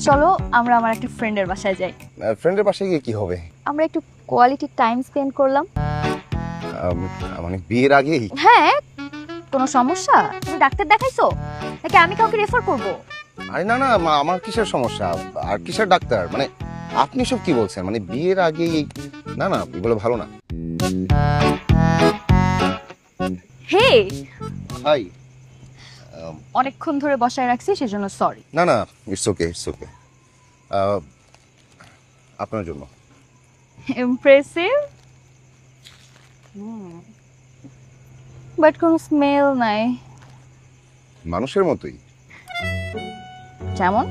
চলো আমরা আমার একটা ফ্রেন্ডের বাসায় যাই। ফ্রেন্ডের বাসায় গিয়ে কি হবে? আমরা একটু কোয়ালিটি টাইম স্পেন্ড করলাম। মানে বিয়ের আগেই? হ্যাঁ, কোনো সমস্যা? তুমি ডাক্তার দেখাইছো নাকি আমি কাউকে রেফার করব? আরে না না আমার কিসের সমস্যা আর কিসের ডাক্তার, মানে আপনি সব কি বলছেন? মানে বিয়ের আগেই? না না এগুলো ভালো না। হে, হাই। অনেকক্ষণ ধরে বসায় রাখছি সেজন্য সরি। না না ইটস ওকে ইটস ওকে। আপনার জন্য। ইমপ্রেসিভ, বাট কোনো স্মেল নাই। মানুষের মতোই। যেমন?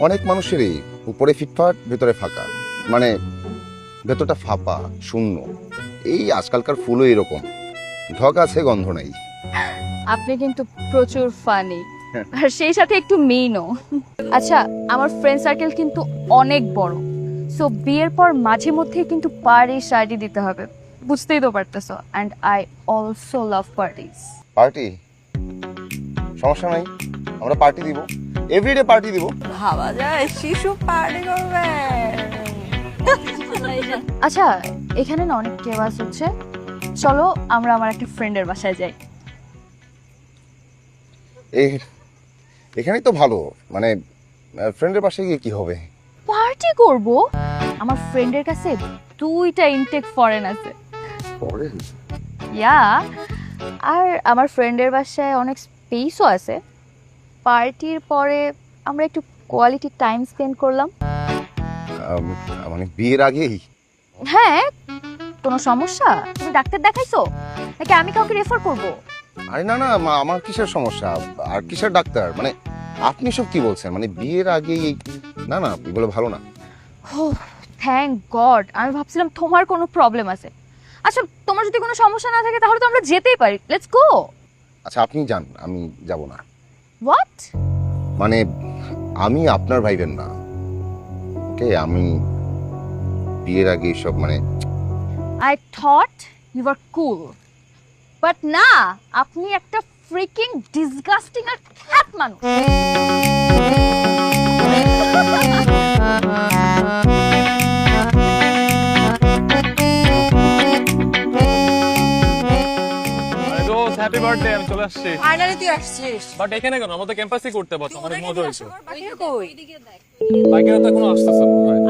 অনেক মানুষেরই উপরে ফিটফাট ভেতরে ফাঁকা, মানে ভেতরটা ফাঁপা শূন্য। এই আজকালকার ফুলও এরকম, ঢক আছে গন্ধ নাই। আপনি কিন্তু প্রচুর ফানি, আর সেই সাথে একটু মেইনও। আচ্ছা, আমার ফ্রেন্ড সার্কেল কিন্তু অনেক বড়, সো বিয়ের পর মাঝে মধ্যে কিন্তু পার্টি শার্টি দিতে হবে, বুঝতেই তো পারতেছো। And I also love parties. Party? সমস্যা নাই, আমরা পার্টি দিব, এভরিডে পার্টি দিব। ভাবা যায় শিশু পার্টি করবে। আচ্ছা, এখানে না অনেক কেওয়াস হচ্ছে, চলো আমরা আমার একটা ফ্রেন্ডের বাসায় যাই। এখানেই তো ভালো, মানে ফ্রেন্ডের বাসায় গিয়ে কি হবে? পার্টি করব? আমার ফ্রেন্ডের কাছে 2টা ইনটেক ফরেন আছে। ফরেন? ইয়া, আর আমার ফ্রেন্ডের বাসায় অনেক স্পেসও আছে। পার্টির পরে আমরা একটু কোয়ালিটি টাইম স্পেন্ড করলাম। মানে বিয়ের আগেই? হ্যাঁ, কোনো সমস্যা? তুমি ডাক্তার দেখাইছো নাকি আমি কাউকে রেফার করব? আরে না না আমার কিসের সমস্যা আর কিসের ডাক্তার, মানে আপনি সব কি বলছেন? মানে বিয়ের আগেই? না না এগুলো ভালো না। থ্যাংক গড, আমি ভাবছিলাম তোমার কোনো প্রবলেম আছে। আচ্ছা, তোমার যদি কোনো সমস্যা না থাকে তাহলে তো আমরা যেতেই পারি, লেটস গো। আচ্ছা আপনি যান, আমি যাব না। হোয়াট? মানে আমি আপনার ভাইবেন না, ওকে? আমি বিয়ের আগে সব মানে I thought you are cool, but না, আপনি একটা ফ্রিকিং ডিসগাস্টিং আর খ্যাত মানুষ। হ্যাপি বার্থডে, আমি চলে আসছি। ফাইনালি তুই আসছিস। বাট এখানে কেন? আমাদের ক্যাম্পাসেই করতে পারতো, অনেক মজা হয়েছে। বাকি কই? বাইকেরা তো এখনো আসতেছে মনে হয়।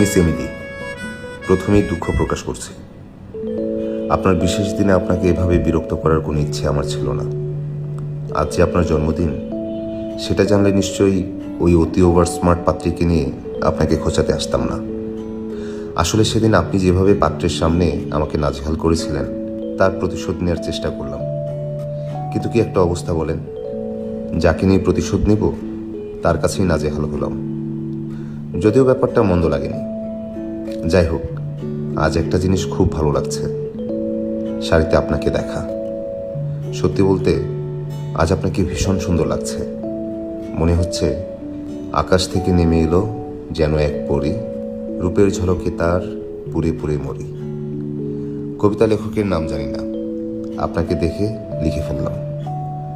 মিস এমিলি, প্রথমেই দুঃখ প্রকাশ করছি। আপনার বিশেষ দিনে আপনাকে এভাবে বিরক্ত করার কোনো ইচ্ছে আমার ছিল না। আজ যে আপনার জন্মদিন, সেটা জানলে নিশ্চয়ই ওই অতি ওভার স্মার্ট পাত্রীকে নিয়ে আপনাকে খোঁচাতে আসতাম না। আসলে সেদিন আপনি যেভাবে পাত্রের সামনে আমাকে নাজেহাল করেছিলেন, তার প্রতিশোধ নেওয়ার চেষ্টা করলাম। কিন্তু কি একটা অবস্থা বলেন, যাকে নিয়ে প্রতিশোধ নেব তার কাছেই নাজেহাল হলাম। যদিও ব্যাপারটা মন্দ লাগেনি। যাই হোক, আজ একটা জিনিস খুব ভালো লাগছে, শাড়িতে আপনাকে দেখা। সত্যি বলতে আজ আপনাকে ভীষণ সুন্দর লাগছে। মনে হচ্ছে আকাশ থেকে নেমে এলো যেন এক পরী, রূপের ঝলকে তার পুরে পুরে মরি। কবিতা লেখকের নাম জানি না, আপনাকে দেখে লিখে ফেললাম।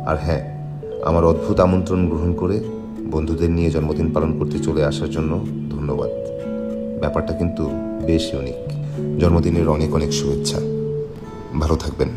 আর হ্যাঁ, আমার অদ্ভুত আমন্ত্রণ গ্রহণ করে বন্ধুদের নিয়ে জন্মদিন পালন করতে চলে আসার জন্য ধন্যবাদ। ব্যাপারটা কিন্তু বেশ ইউনিক। জন্মদিনের অনেক অনেক শুভেচ্ছা। ভালো থাকবেন।